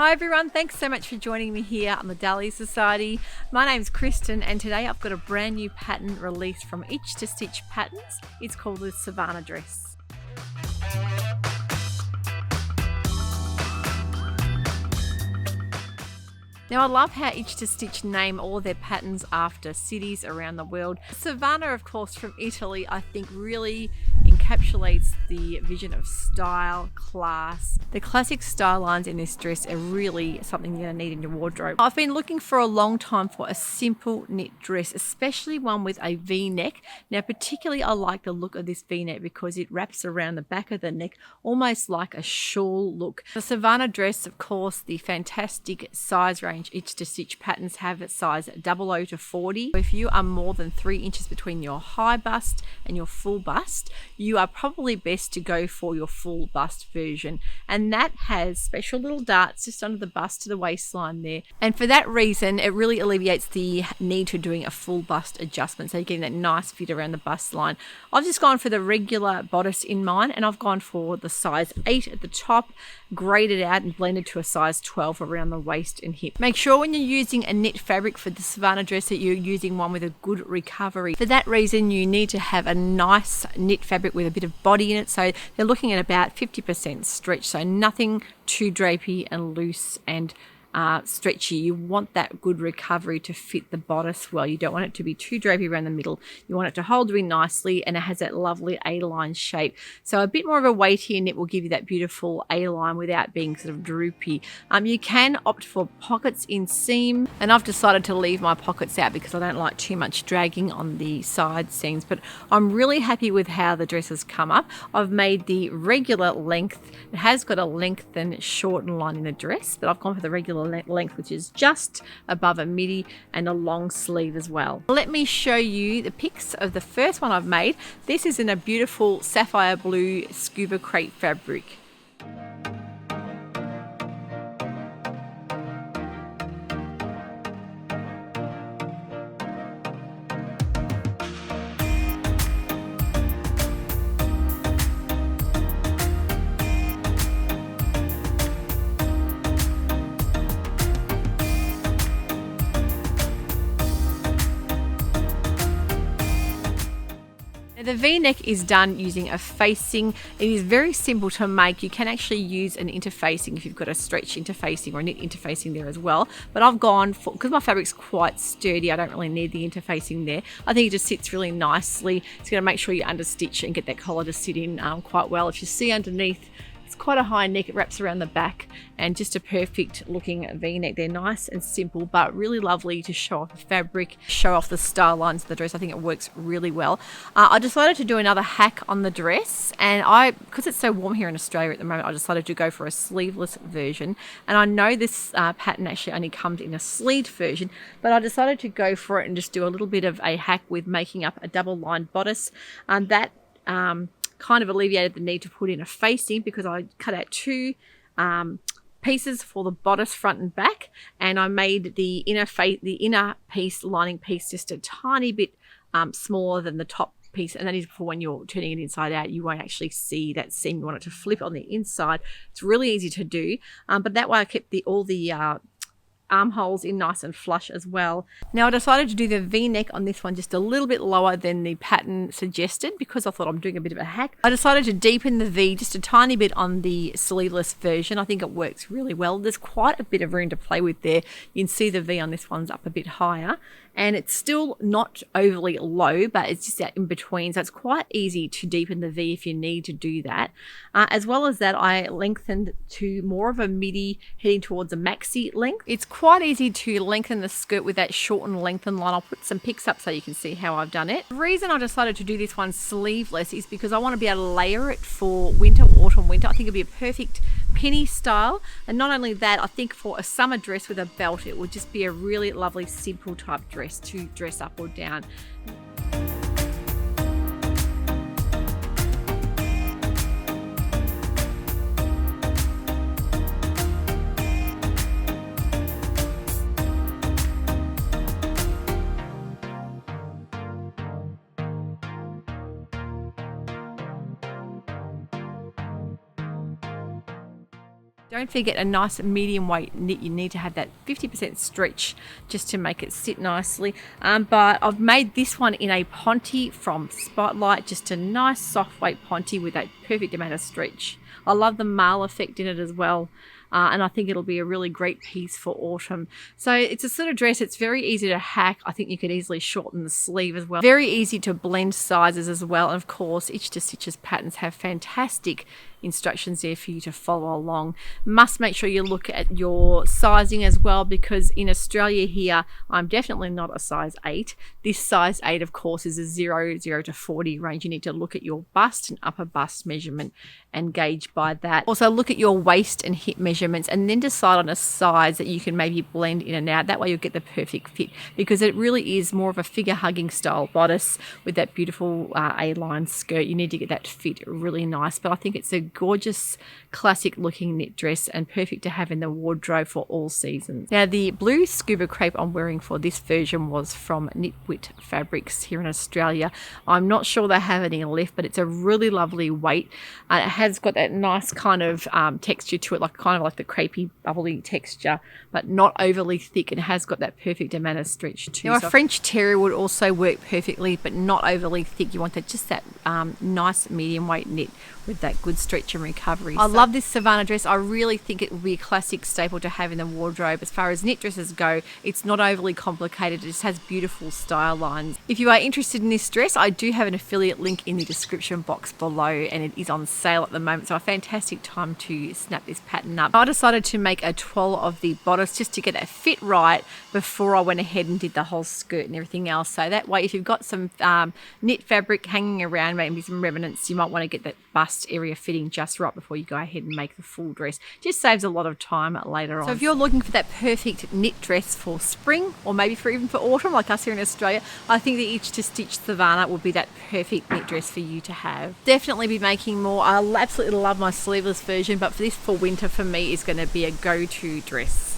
Hi everyone, thanks so much for joining me here on the Dali Society. My name's Kristen and today I've got a brand new pattern released from Itch to Stitch Patterns. It's called the Sovana dress. Now I love how Itch to Stitch name all of their patterns after cities around the world. Sovana, of course, from Italy, I think really encapsulates the vision of style, class. The classic style lines in this dress are really something you're going to need in your wardrobe. I've been looking for a long time for a simple knit dress, especially one with a V-neck. Now particularly I like the look of this V-neck because it wraps around the back of the neck almost like a shawl look. The Sovana dress, of course, the fantastic size range Itch to Stitch patterns have at size 00 to 40. If you are more than 3 inches between your high bust and your full bust, you are probably best to go for your full bust version, and that has special little darts just under the bust to the waistline there, and for that reason it really alleviates the need to doing a full bust adjustment, so you're getting that nice fit around the bust line. I've just gone for the regular bodice in mine, and I've gone for the size 8 at the top, graded out and blended to a size 12 around the waist and hip. Make sure when you're using a knit fabric for the Sovana dress that you're using one with a good recovery. For that reason you need to have a nice knit fabric with a bit of body in it, so they're looking at about 50% stretch, so nothing too drapey and loose and stretchy. You want that good recovery to fit the bodice well. You don't want it to be too drapey around the middle. You want it to hold in nicely, and it has that lovely A-line shape. So a bit more of a weightier knit will give you that beautiful A-line without being sort of droopy. You can opt for pockets in seam, and I've decided to leave my pockets out because I don't like too much dragging on the side seams, but I'm really happy with how the dress has come up. I've made the regular length. It has got a lengthen shorten line in the dress, but I've gone for the regular length, which is just above a midi, and a long sleeve as well. Let me show you the pics of the first one I've made. This is in a beautiful sapphire blue scuba crepe fabric. The V-neck is done using a facing. It is very simple to make. You can actually use an interfacing if you've got a stretch interfacing or a knit interfacing there as well. But I've gone for, because my fabric's quite sturdy, I don't really need the interfacing there. I think it just sits really nicely. It's going to make sure you understitch and get that collar to sit in quite well. If you see underneath, it's quite a high neck, it wraps around the back, and just a perfect looking V-neck. They're nice and simple but really lovely to show off the fabric, show off the style lines of the dress. I think it works really well. I decided to do another hack on the dress, and because it's so warm here in Australia at the moment, I decided to go for a sleeveless version. And I know this pattern actually only comes in a sleeved version, but I decided to go for it and just do a little bit of a hack with making up a double lined bodice. That kind of alleviated the need to put in a facing because I cut out 2 pieces for the bodice front and back, and I made the inner piece, lining piece, just a tiny bit smaller than the top piece, and that is for when you're turning it inside out. You won't actually see that seam. You want it to flip on the inside. It's really easy to do, but that way I kept all the armholes in nice and flush as well. Now I decided to do the V-neck on this one just a little bit lower than the pattern suggested because I thought I'm doing a bit of a hack. I decided to deepen the V just a tiny bit on the sleeveless version. I think it works really well. There's quite a bit of room to play with there. You can see the V on this one's up a bit higher, and it's still not overly low, but it's just out in between, so it's quite easy to deepen the V if you need to do that. As well as that, I lengthened to more of a midi, heading towards a maxi length. It's quite easy to lengthen the skirt with that shortened lengthen line. I'll put some pics up so you can see how I've done it. The reason I decided to do this one sleeveless is because I want to be able to layer it for winter, autumn, winter. I think it'd be a perfect penny style, and not only that, I think for a summer dress with a belt it would just be a really lovely simple type dress to dress up or down. Don't forget a nice medium weight knit. You need to have that 50% stretch just to make it sit nicely. But I've made this one in a ponte from Spotlight, just a nice soft weight ponte with that perfect amount of stretch. I love the male effect in it as well. And I think it'll be a really great piece for autumn. So it's a sort of dress, it's very easy to hack. I think you could easily shorten the sleeve as well. Very easy to blend sizes as well. And of course, Itch to Stitches patterns have fantastic instructions there for you to follow along. Must make sure you look at your sizing as well, because in Australia here, I'm definitely not a size 8. This size 8, of course, is a 0 to 40 range. You need to look at your bust and upper bust measurement and gauge by that. Also look at your waist and hip measurements and then decide on a size that you can maybe blend in and out. That way you'll get the perfect fit, because it really is more of a figure hugging style bodice with that beautiful A-line skirt. You need to get that fit really nice, but I think it's a gorgeous classic looking knit dress and perfect to have in the wardrobe for all seasons. Now the blue scuba crepe I'm wearing for this version was from Knitwit Fabrics here in Australia. I'm not sure they have any left, but it's a really lovely weight. It has got that nice kind of texture to it, like kind of like the crepey bubbly texture, but not overly thick, and has got that perfect amount of stretch too. Now a French terry would also work perfectly, but not overly thick. You want that just that nice medium weight knit with that good stretch and recovery. I love this Sovana dress. I really think it would be a classic staple to have in the wardrobe. As far as knit dresses go, it's not overly complicated. It just has beautiful style lines. If you are interested in this dress, I do have an affiliate link in the description box below, and it is on sale at the moment, so a fantastic time to snap this pattern up. I decided to make a twirl of the bodice just to get that fit right before I went ahead and did the whole skirt and everything else. So that way, if you've got some knit fabric hanging around, maybe some remnants, you might want to get that bust area fitting just right before you go ahead and make the full dress. Just saves a lot of time later on. So if you're looking for that perfect knit dress for spring, or maybe even for autumn like us here in Australia, I think the Itch to Stitch Sovana will be that perfect knit dress for you to have. Definitely be making more. I absolutely love my sleeveless version, but for this for winter for me is going to be a go-to dress.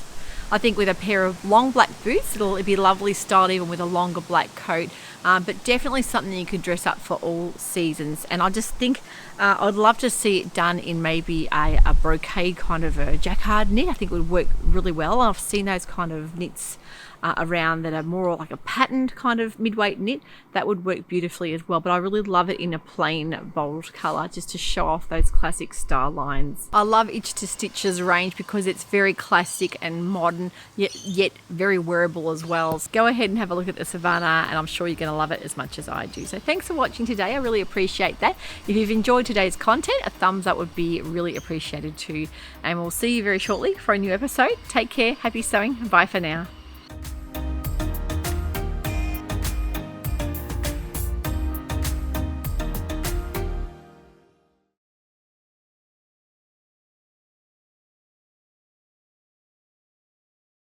I think with a pair of long black boots, it'll be lovely styled even with a longer black coat, but definitely something you could dress up for all seasons. And I just think I'd love to see it done in maybe a brocade kind of a jacquard knit. I think it would work really well. I've seen those kind of knits around that are more like a patterned kind of midweight knit. That would work beautifully as well, but I really love it in a plain bold colour just to show off those classic style lines. I love Itch to Stitch's range because it's very classic and modern, yet very wearable as well. So go ahead and have a look at the Sovana, and I'm sure you're going to love it as much as I do. So thanks for watching today. I really appreciate that. If you've enjoyed today's content, a thumbs up would be really appreciated too, and we'll see you very shortly for a new episode. Take care, happy sewing, bye for now.